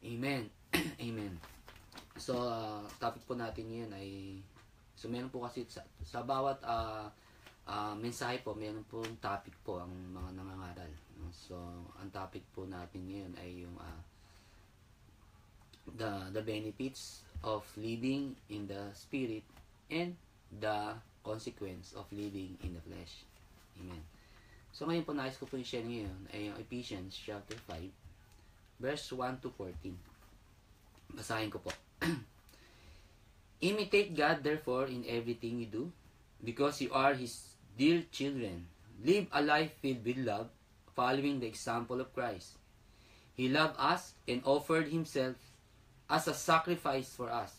Amen. Amen. So, topic po natin ngayon ay, so meron po kasi sa bawat mensahe po, meron po topic po ang mga nangangaral. So, ang topic po natin ngayon ay yung the benefits of living in the Spirit and the consequence of living in the flesh. Amen. So, ngayon po nais ko po i-share ngayon ay yung Ephesians chapter 5, verse 1 to 14. Basahin ko po. Imitate God, therefore, in everything you do, because you are His dear children. Live a life filled with love, following the example of Christ. He loved us and offered Himself as a sacrifice for us,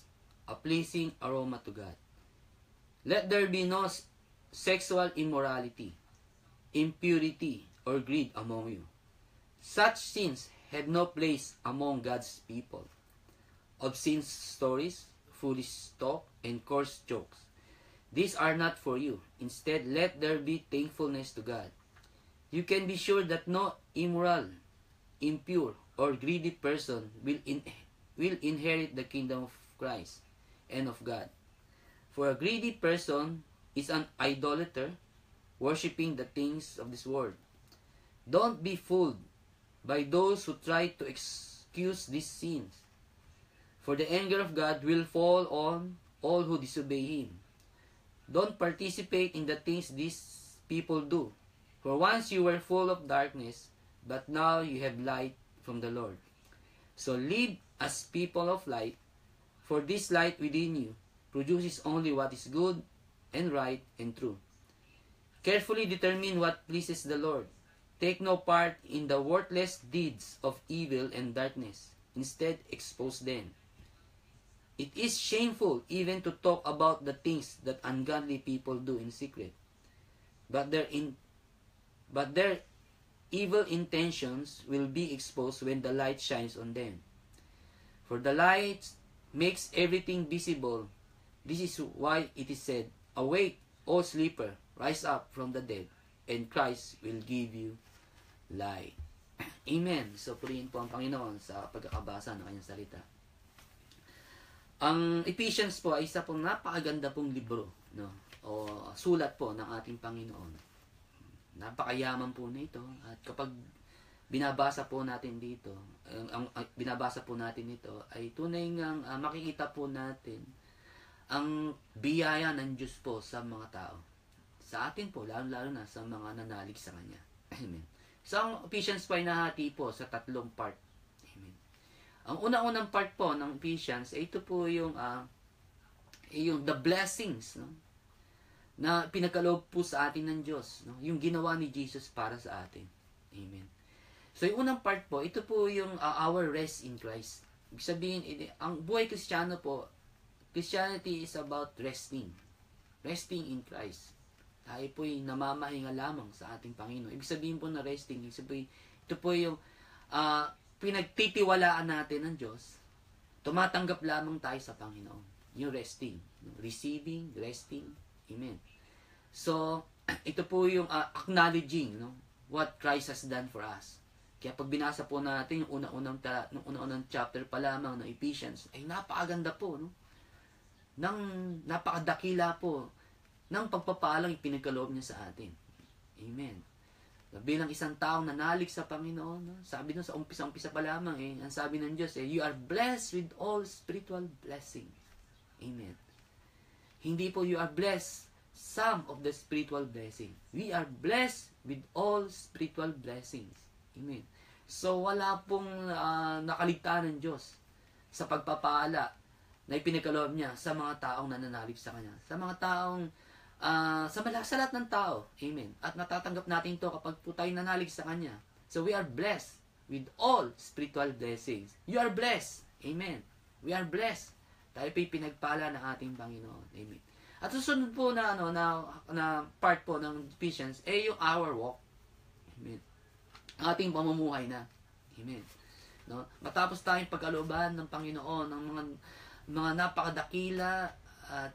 a pleasing aroma to God. Let there be no sexual immorality, impurity, or greed among you. Such sins have no place among God's people. Obscene stories, foolish talk, and coarse jokes. These are not for you. Instead, let there be thankfulness to God. You can be sure that no immoral, impure, or greedy person will inherit the kingdom of Christ and of God. For a greedy person is an idolater, worshiping the things of this world. Don't be fooled by those who try to excuse these sins. For the anger of God will fall on all who disobey Him. Don't participate in the things these people do. For once you were full of darkness, but now you have light from the Lord. So live as people of light, for this light within you produces only what is good and right and true. Carefully determine what pleases the Lord. Take no part in the worthless deeds of evil and darkness. Instead, expose them. It is shameful even to talk about the things that ungodly people do in secret. But their evil intentions will be exposed when the light shines on them. For the light makes everything visible. This is why it is said, "Awake, O sleeper, rise up from the dead, and Christ will give you light." Amen. So, purihin po ang Panginoon sa pagkakabasa ng kanyang salita. Ang Ephesians po ay isa pong napakaganda pong libro, no? O sulat po ng ating Panginoon. Napakayaman po nito, at kapag binabasa po natin dito, binabasa po natin ito, ay tunay ngang makikita po natin ang biyaya ng Diyos po sa mga tao. Sa atin po, lalo na sa mga nanalig sa Kanya. Amen. So, ang Ephesians po ay nahati po sa 3 part. Amen. Ang unang part po ng Ephesians, ito po yung the blessings, no, na pinagkaloob po sa atin ng Diyos, no, yung ginawa ni Jesus para sa atin. Amen. So yung unang part po, ito po yung our rest in Christ. Ibig sabihin, ang buhay Kristiyano po, Christianity is about resting. Resting in Christ. Tayo po'y namamahinga lamang sa ating Panginoon. Ibig sabihin po na resting, ibig sabihin, ito po yung pinagtitiwalaan natin ng Diyos, tumatanggap lamang tayo sa Panginoon. Yung resting. Receiving, resting. Amen. So, ito po yung acknowledging, no, what Christ has done for us. Kaya pag binasa po natin yung unang chapter pa lamang ng Ephesians, ay napakaganda po, no? Napakadakila po ng pagpapalang ipinagkaloob niya sa atin. Amen. Bilang isang taong nanalig sa Panginoon, no? Sabi nun sa umpisa pa lamang, ang sabi ng Diyos, you are blessed with all spiritual blessings. Amen. Hindi po you are blessed some of the spiritual blessings. We are blessed with all spiritual blessings. Amen. So, wala pong nakaligtaan ng Diyos sa pagpapala na ipinagkaloob niya sa mga taong nananalig sa Kanya. Sa mga taong sa lahat ng tao. Amen. At natatanggap natin ito kapag po tayo nanalig sa Kanya. So we are blessed with all spiritual blessings. You are blessed. Amen. We are blessed. Tayo po'y pinagpala ng ating Panginoon. Amen. At susunod po na part po ng Ephesians ay yung our walk. Amen. Ating pamumuhay na. Amen. No? Matapos tayong pagkalooban ng Panginoon ng mga napakadakila at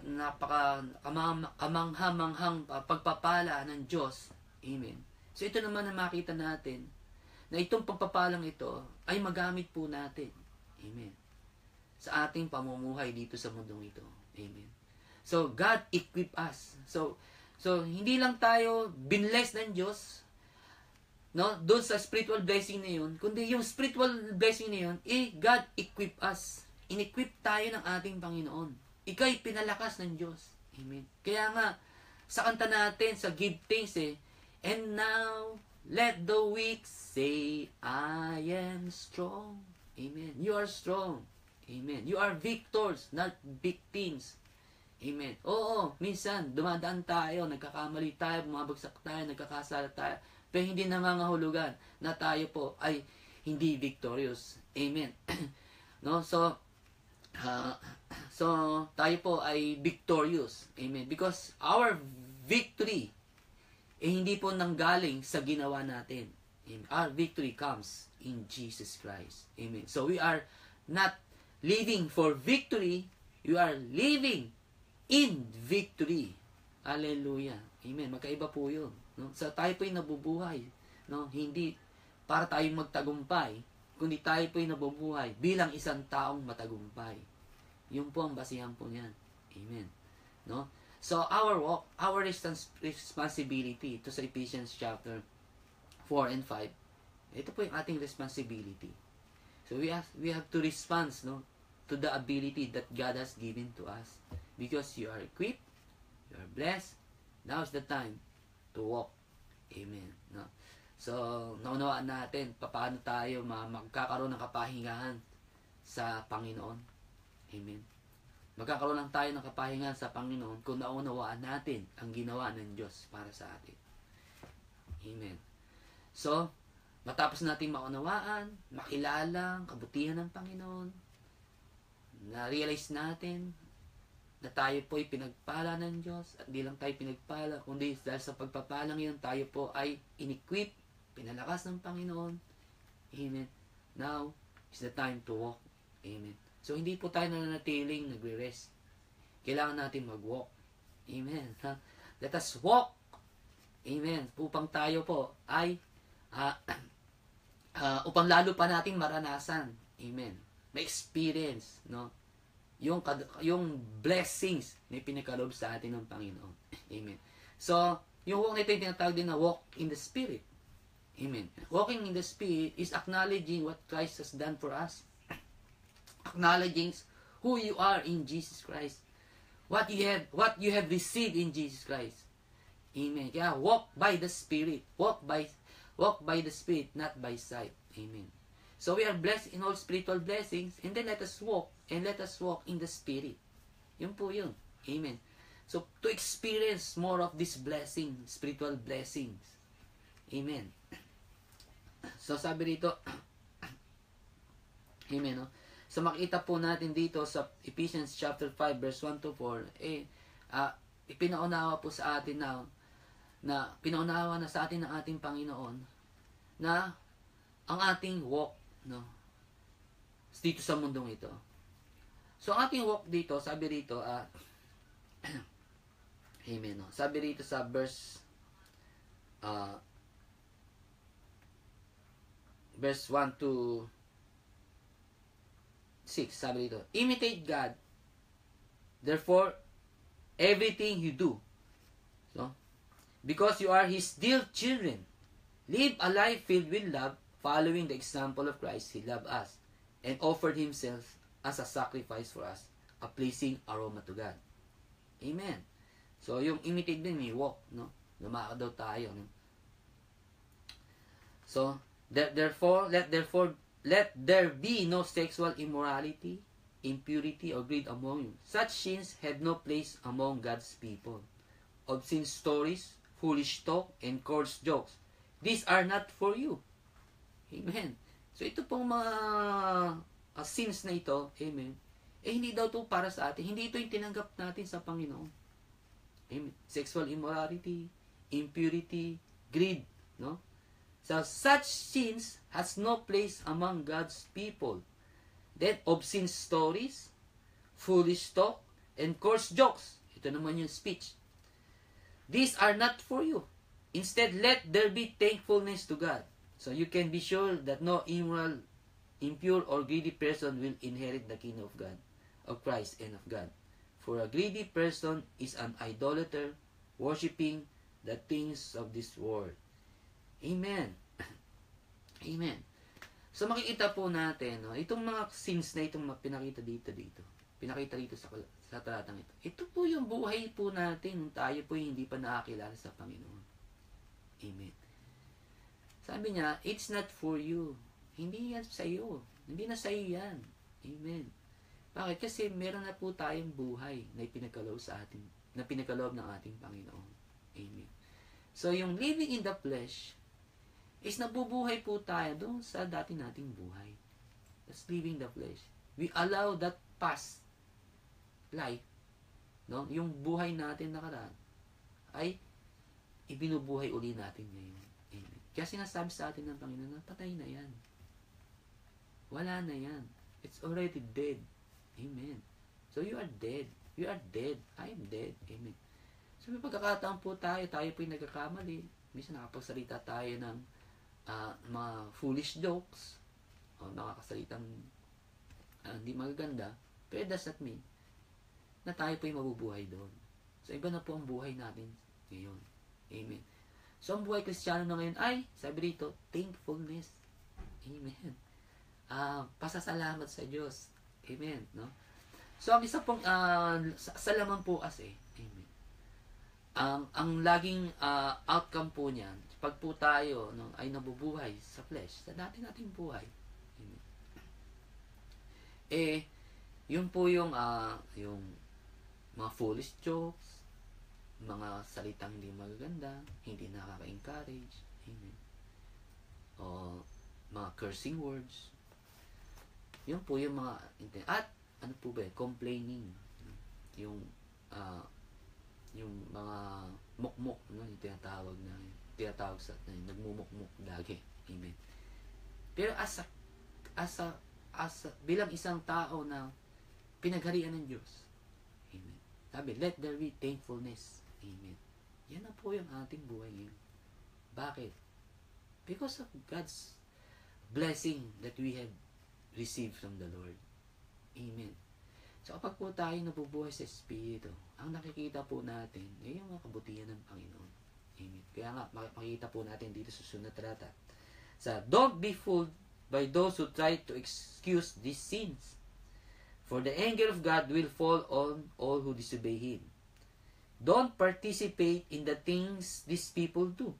napaka-kamangha-manghang pagpapala ng Diyos. Amen. So ito naman na makita natin na itong pagpapalang ito ay magamit po natin. Amen. Sa ating pamumuhay dito sa mundong ito. Amen. So, God equip us. So hindi lang tayo binless ng Diyos, no, doon sa spiritual blessing na yun, kundi yung spiritual blessing na yun, God equip us. In-equip tayo ng ating Panginoon. Ika'y pinalakas ng Diyos. Amen. Kaya nga, sa kanta natin, sa give thanks and now, let the weak say, I am strong. Amen. You are strong. Amen. You are victors, not victims. Amen. Oo, minsan, dumadaan tayo, nagkakamali tayo, bumabagsak tayo, nagkakasala tayo, pero hindi nangangahulugan na tayo po ay hindi victorious. Amen. No? So tayo po ay victorious. Amen. Because our victory hindi po nanggaling sa ginawa natin. Amen. Our victory comes in Jesus Christ. Amen. So we are not living for victory, we are living in victory. Hallelujah. Amen. Magkaiba po 'yun, no? So tayo po ay nabubuhay, no? Hindi para tayong magtagumpay, kundi tayo po ay nabubuhay bilang isang taong matagumpay. Yun po ang basihan po niyan. Amen. No? So our walk, our responsibility, ito sa Ephesians chapter 4 and 5. Ito po yung ating responsibility. So we have to respond, no, to the ability that God has given to us. Because you are equipped, you are blessed, now is the time to walk. Amen. No? So, naunawaan natin paano tayo magkakaroon ng kapahingahan sa Panginoon. Amen. Magkakaroon lang tayo ng kapahingahan sa Panginoon kung naunawaan natin ang ginawa ng Diyos para sa atin. Amen. So, matapos natin maunawaan, makilala ang kabutihan ng Panginoon, na-realize natin na tayo po ay pinagpala ng Diyos, at di lang tayo pinagpala, kundi dahil sa pagpapalang yun, tayo po ay in-equip, pinalakas ng Panginoon. Amen. Now is the time to walk. Amen. So, hindi po tayo nananatiling nagre-rest. Kailangan natin mag-walk. Amen. Let us walk. Amen. Upang tayo po ay upang lalo pa natin maranasan. Amen. May experience, no? Yung blessings na pinakalob sa atin ng Panginoon. Amen. So, yung walk na ito yung tinatawag din na walk in the Spirit. Amen. Walking in the Spirit is acknowledging what Christ has done for us. Acknowledging who you are in Jesus Christ. What you have received in Jesus Christ. Amen. Kaya walk by the Spirit. Walk by the Spirit, not by sight. Amen. So we are blessed in all spiritual blessings, and then let us walk in the Spirit. Yun po yun. Amen. So to experience more of this blessing, spiritual blessings. Amen. So sabi dito, amen, no? So makita po natin dito sa Ephesians chapter 5 verse 1 to 4, ipinaunawa po sa atin na pinaunawa na sa atin ng ating Panginoon na ang ating walk, no, dito sa mundong ito. So ang ating walk dito, sabi rito, amen, no? Sabi rito sa verse 1 to 6, sabi dito, imitate God, therefore, everything you do. So, because you are His dear children, live a life filled with love, following the example of Christ. He loved us and offered Himself as a sacrifice for us, a pleasing aroma to God. Amen. So, yung imitate din, may walk, no? Lumaka daw tayo, no? So, let there be no sexual immorality, impurity, or greed among you. Such sins have no place among God's people. Obscene stories, foolish talk, and coarse jokes, these are not for you. Amen. So ito pong mga sins na ito, amen, hindi daw ito para sa atin. Hindi ito yung tinanggap natin sa Panginoon. Amen. Sexual immorality, impurity, greed, no? So such sins has no place among God's people. Then obscene stories, foolish talk, and coarse jokes. Ito naman yung speech. These are not for you. Instead, let there be thankfulness to God. So you can be sure that no immoral, impure, or greedy person will inherit the kingdom of God, of Christ and of God. For a greedy person is an idolater, worshiping the things of this world. Amen. Amen. So makikita po natin, no, itong mga sins na itong pinakita dito. Pinakita dito sa talatang ito. Ito po yung buhay po natin nung tayo po hindi pa nakakilala sa Panginoon. Amen. Sabi niya, it's not for you. Hindi yan sa iyo. Hindi na sa iyo yan. Amen. Bakit? Kasi meron na po tayong buhay na pinagkaloob sa atin, na pinagkaloob ng ating Panginoon. Amen. So, yung living in the flesh is nabubuhay po tayo doon sa dati nating buhay. That's living the flesh. We allow that past life, no? Yung buhay natin nakaraan ay ibinubuhay uli natin ngayon. Amen. Kaya sinasabi sa atin ng Panginoon na patay na yan. Wala na yan. It's already dead. Amen. So you are dead. You are dead. I am dead. Amen. So may pagkakataon po tayo po yung nagkakamali. Minsan nakapagsalita tayo ng mga foolish jokes o nakakasalitang hindi magaganda. Pero does that mean na tayo po yung mabubuhay doon. So iba na po ang buhay natin ngayon. Amen. So ang buhay Kristiyano na ngayon ay, sabi dito, thankfulness. Amen. Pasasalamat sa Diyos. Amen. No? So ang isa pong sa laman po kasi, amen. Ang laging outcome po niyan, pag po tayo no, ay nabubuhay sa flesh, sa nating buhay. Amen. Yun po yung mga foolish jokes, mga salitang hindi magaganda, hindi nakaka-encourage, amen. O mga cursing words. Yun po yung mga at ano po ba, complaining. Yung mga mukmuk, no, yung tinatawag sa nagmumukmuk lagi. Amen. Pero bilang isang tao na pinagharian ng Diyos. Amen. Sabi, let there be thankfulness. Amen. Yan na po yung ating buhay ngayon. Bakit? Because of God's blessing that we have received from the Lord. Amen. So kapag po tayo nabubuhay sa Espiritu, ang nakikita po natin ay yung mga kabutihan ng Panginoon. Amen. Kaya nga, makikita po natin dito sa sunod talata. Don't be fooled by those who try to excuse these sins. For the anger of God will fall on all who disobey Him. Don't participate in the things these people do.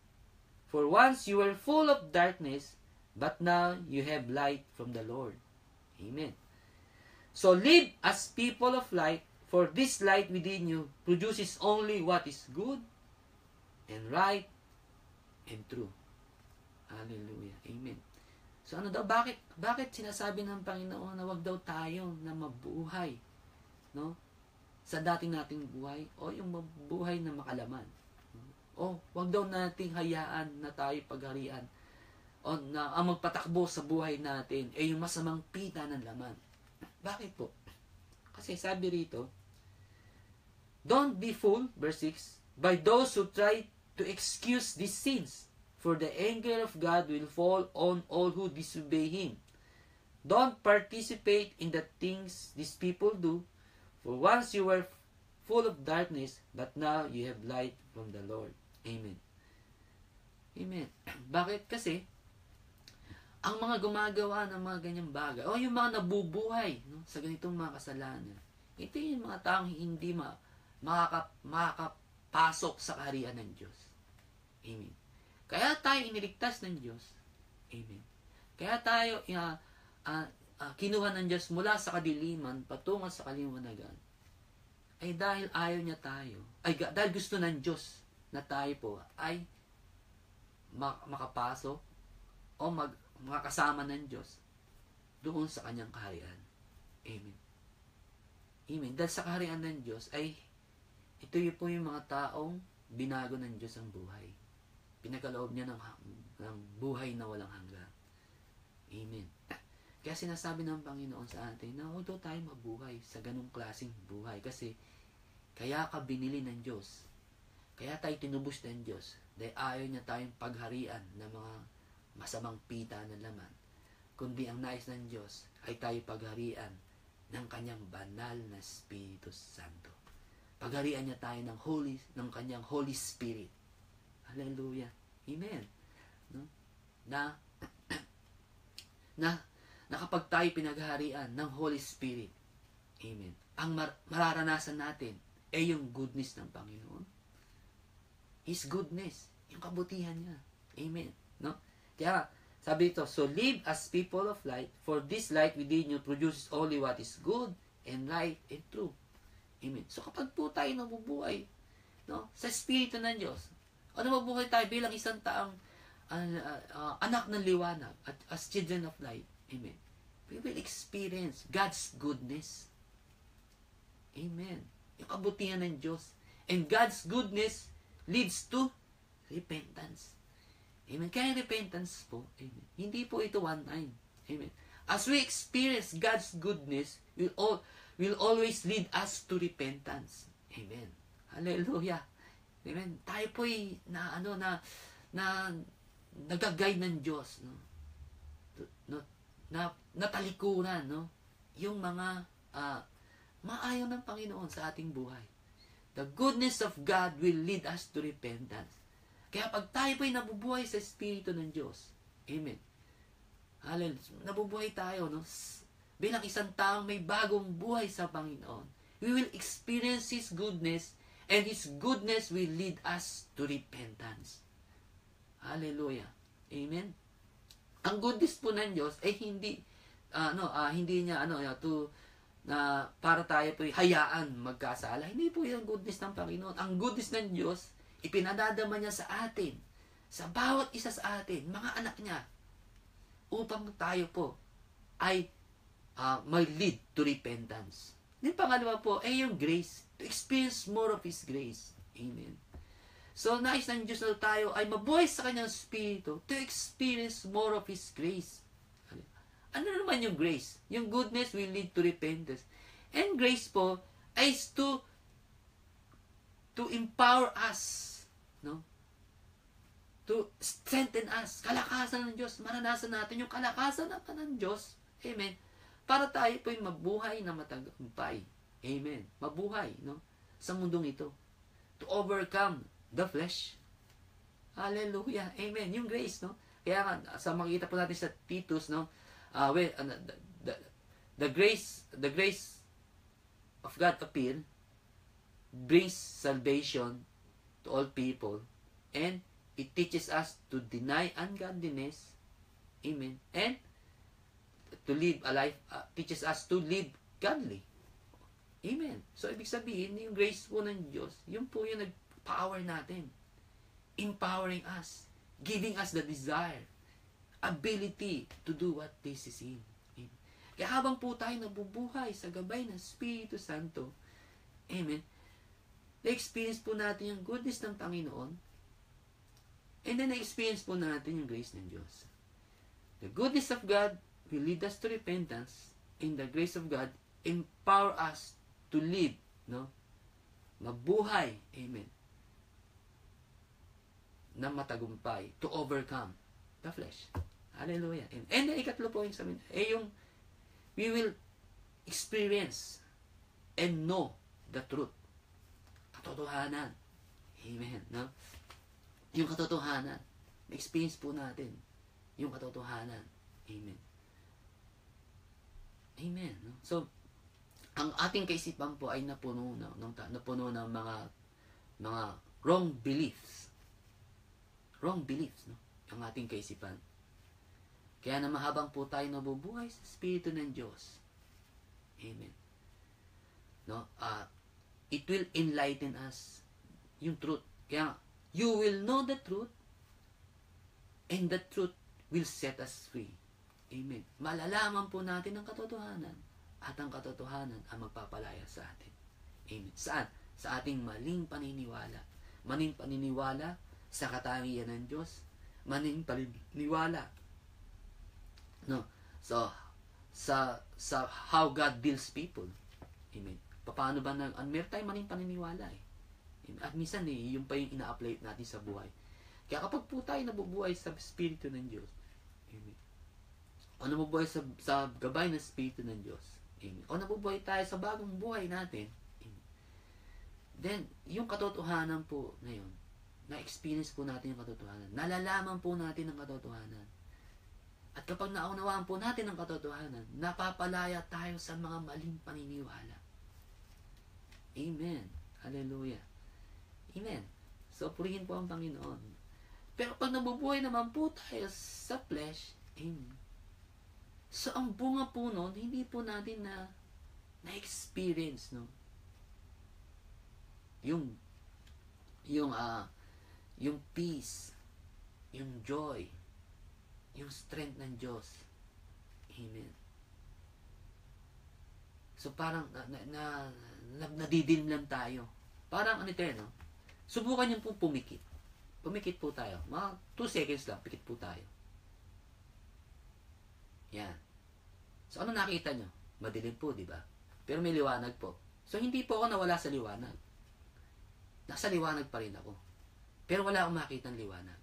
For once you were full of darkness, but now you have light from the Lord. Amen. So live as people of light, for this light within you produces only what is good and right and true. Hallelujah. Amen. So ano daw, bakit sinasabi ng Panginoon na wag daw tayo na mabuhay, no? Sa dating nating buhay o yung mabuhay na makalaman. O wag daw nating hayaan na tayo pagharian o na ang magpatakbo sa buhay natin ay yung masamang pita ng laman. Bakit po? Kasi sabi rito, don't be fooled, verse 6, by those who try to excuse these sins. For the anger of God will fall on all who disobey Him. Don't participate in the things these people do, for once you were full of darkness, but now you have light from the Lord. Amen. Amen. Bakit? Kasi, ang mga gumagawa ng mga ganyang bagay, o yung mga nabubuhay no, sa ganitong mga kasalanan, ito yung mga taong hindi makakapasok sa kaharian ng Diyos. Amen. Kaya tayo iniligtas ng Diyos. Amen. Kaya tayo kinuha ng Diyos mula sa kadiliman patungo sa kaliwanagan. Ay dahil ayaw niya tayo. Dahil gusto ng Diyos na tayo po ay makapasok o makasama ng Diyos doon sa kanyang kaharian. Amen. Amen. Dahil sa kaharian ng Diyos ay ito yung po yung mga taong binago ng Diyos ang buhay. Pinagkaloob niya ng buhay na walang hanggan. Amen. Kaya sinasabi ng Panginoon sa atin na huwag daw tayo mabuhay sa ganung klaseng buhay. Kasi kaya ka binili ng Diyos. Kaya tayo tinubos ng Diyos. Dahil ayaw niya tayong pagharian ng mga masamang pita ng laman, kundi ang nais ng Diyos ay tayo pagharian ng kanyang banal na Espiritu Santo. Pagharian niya tayo ng kanyang Holy Spirit. Hallelujah. Amen. No? Na kapag tayo pinagharian ng Holy Spirit, amen, ang mararanasan natin ay yung goodness ng Panginoon. His goodness, yung kabutihan niya. Amen. No? Kaya, sabi ito, so live as people of light, for this light within you produces only what is good and right and true. Amen. So kapag po tayo nabubuhay, no, sa Espiritu ng Diyos, o nabubuhay tayo bilang isang taong anak ng liwanag at as children of light, amen, we will experience God's goodness. Amen. Yung kabutihan ng Diyos. And God's goodness leads to repentance. Amen. Kaya repentance po, amen, hindi po ito one time. Amen. As we experience God's goodness, will always lead us to repentance. Amen. Hallelujah. Amen. Tayo po'y nagagay ng Diyos, no? Natalikuran, no? Yung mga maayaw ng Panginoon sa ating buhay. The goodness of God will lead us to repentance. Kaya pag tayo po'y nabubuhay sa Espiritu ng Diyos, amen, hallelujah, nabubuhay tayo, no, bilang isang taong may bagong buhay sa Panginoon, we will experience His goodness, and His goodness will lead us to repentance. Hallelujah. Amen. Ang goodness po ng Diyos ay hindi niya para tayo po hayaan magkasala. Hindi po 'yung goodness ng Panginoon. Ang goodness ng Diyos ipinadadama niya sa atin, sa bawat isa sa atin, mga anak niya, upang tayo po ay may lead to repentance. Then pangalawa po ay yung grace, to experience more of His grace. Amen. So, nais ng Diyos na tayo ay mabuhay sa Kanyang Espiritu to experience more of His grace. Ano naman yung grace? Yung goodness will lead to repentance. And grace po is to empower us, no? To strengthen us. Kalakasan ng Diyos. Maranasan natin yung kalakasan ng Diyos. Amen. Para tayo po'y mabuhay na matagumpay. Amen. Mabuhay, no? Sa mundong ito. To overcome the flesh. Hallelujah. Amen. Yung grace, no? Kaya sa makikita po natin sa Titus, no? The grace of God appeared, brings salvation to all people, and it teaches us to deny ungodliness, amen, and to live a life, teaches us to live godly. Amen. So, ibig sabihin, yung grace po ng Diyos, yun po yung nag-power natin. Empowering us. Giving us the desire, ability to do what this is in. Amen. Kaya habang po tayo nabubuhay sa gabay ng Espiritu Santo, amen, na-experience po natin yung goodness ng Panginoon, and then na-experience po natin yung grace ng Diyos. The goodness of God will lead us to repentance, and the grace of God empower us to live, no? Mabuhay, amen, na matagumpay, to overcome the flesh. Hallelujah. And the ikatlo po yung sabihin, yung we will experience and know the truth. Katotohanan. Amen. No? Yung katotohanan. Experience po natin yung katotohanan. Amen. Amen. No? So, ang ating kaisipan po ay napuno ng mga wrong beliefs. Wrong beliefs, no? Ang ating kaisipan. Kaya na mahabang po tayo nabubuhay sa Espiritu ng Diyos. Amen. No? It will enlighten us yung truth. Kaya, you will know the truth, and the truth will set us free. Amen. Malalaman po natin ang katotohanan, at ang katotohanan ang magpapalaya sa atin. Amen. Saan? Sa ating maling paniniwala. Maling paniniwala sa katangian ng Diyos. Maling paniniwala, no? So, sa how God deals people. Amen. Paano ba meron tayong maling paniniwala eh. At minsan yung pa yung ina-apply natin sa buhay. Kaya kapag po tayo nabubuhay sa Espiritu ng Diyos, O nabubuhay sa gabay ng Espiritu ng Diyos. Amen. O nabubuhay tayo sa bagong buhay natin. Amen. Then, yung katotohanan po na yun, na-experience po natin yung katotohanan. Nalalaman po natin ang katotohanan. At kapag naunawaan po natin ang katotohanan, napapalaya tayo sa mga maling paniniwala. Amen. Hallelujah. Amen. So, purihin po ang Panginoon. Pero pag nabubuhay naman po tayo sa flesh, amen. So, ang bunga po nun, hindi po natin na-experience, no? Yung peace, yung joy, yung strength ng Diyos. Amen. So, parang nadidim lang tayo. Parang ano tayo, no? Subukan yung po pumikit. Pumikit po tayo. Mga 2 seconds lang, pikit po tayo. Yan. So, ano nakita nyo? Madilim po, di ba? Pero may liwanag po. So, hindi po ako nawala sa liwanag. Nasa liwanag pa rin ako. Pero wala akong makita ng liwanag.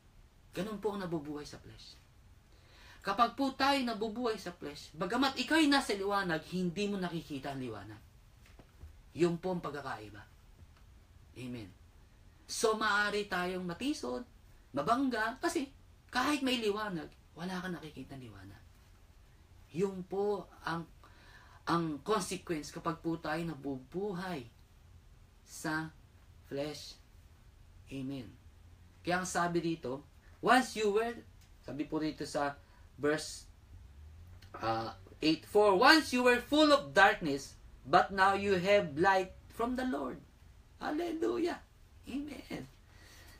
Ganun po ang nabubuhay sa flesh. Kapag po tayo nabubuhay sa flesh, bagamat ikaw'y nasa liwanag, hindi mo nakikita ang liwanag. Yung po ang pagkakaiba. Amen. So, maaari tayong matisod, mabangga, kasi kahit may liwanag, wala kang nakikita ng liwanag. Yung po ang consequence kapag po tayo nabubuhay sa flesh. Amen. Kaya ang sabi dito, once you were, sabi po dito sa verse 8, for once you were full of darkness, but now you have light from the Lord. Hallelujah. Amen.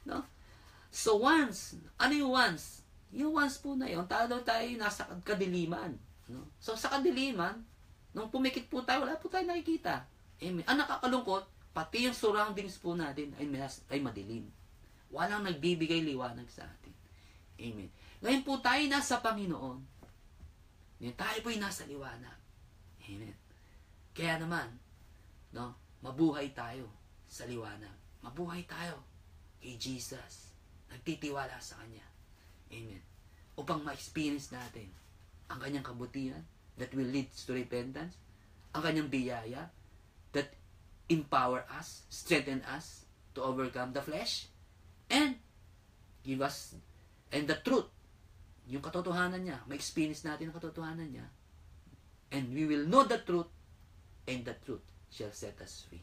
No? So once, ano yung once? Yung once po na yun, tayo nasa kadiliman. No? So sa kadiliman, nung pumikit po tayo, wala po tayo nakikita. Amen. Ang nakakalungkot, pati yung surroundings po natin ay madilim. Walang nagbibigay liwanag sa atin. Amen. Ngayon po tayo nasa Panginoon. Ngayon tayo po ay nasa liwanag. Amen. Kaya naman, no, mabuhay tayo sa liwanag. Mabuhay tayo kay Jesus. Nagtitiwala sa Kanya. Amen. Upang ma-experience natin ang Kanyang kabutihan that will lead to repentance, ang Kanyang biyaya that empower us, strengthen us to overcome the flesh, and give us, and the truth, yung katotohanan niya, ma-experience natin ang katotohanan niya, and we will know the truth, and the truth shall set us free.